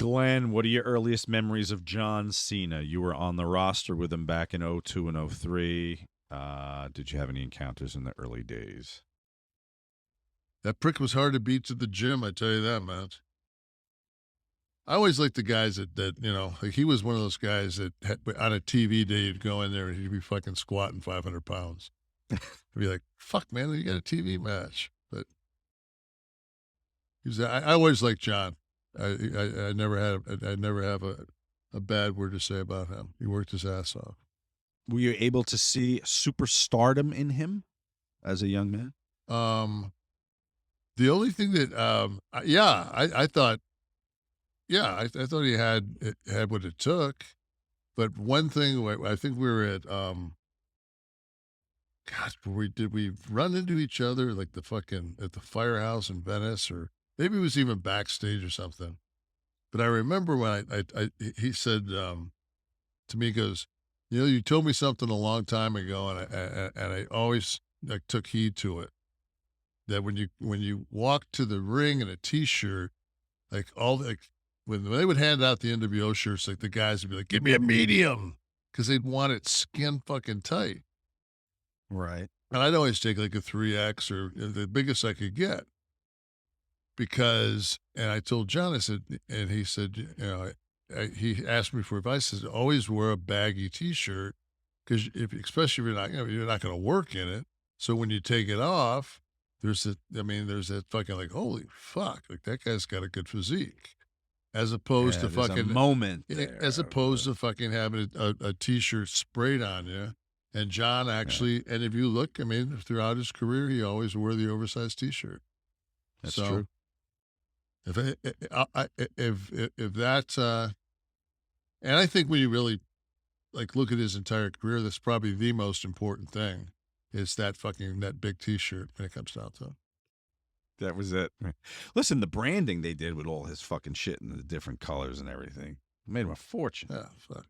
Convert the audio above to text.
Glenn, what are your earliest memories of John Cena? You were on the roster with him back in '02 and '03. Did you have any encounters in the early days? That prick was hard to beat to the gym, I tell you that, man. I always liked the guys that like he was one of those guys that on a TV day, you'd go in there and he'd be fucking squatting 500 pounds. I'd be like, fuck, man, you got a TV match. But I always liked John. I never I never have a bad word to say about him. He worked his ass off. Were you able to see superstardom in him as a young man? The only thing that, yeah, I thought, yeah, I thought he had what it took. But one thing, I think we were at, God, did we run into each other like at the firehouse in Venice, or maybe it was even backstage or something. But I remember when he said to me, he goes, you told me something a long time ago, and I always like took heed to it. That when you walk to the ring in a t-shirt, when they would hand out the NWO shirts, like the guys would be like, "Give me a medium," because they'd want it skin fucking tight. Right. And I'd always take like a 3X or the biggest I could get and I told John, I said, and he said, he asked me for advice. He said, always wear a baggy t-shirt because especially if you're not, you're not going to work in it. So when you take it off, there's that fucking like, holy fuck, like that guy's got a good physique. As opposed Yeah, to there's a fucking moment as there. opposed to fucking having a t-shirt sprayed on you. And John actually, and if you look, throughout his career, he always wore the oversized t-shirt. That's So true. if that's, and I think when you really like look at his entire career, that's probably the most important thing is that big t-shirt when it comes down to it. That was it. Listen, the branding they did with all his fucking shit in the different colors and everything made him a fortune. Yeah, fuck.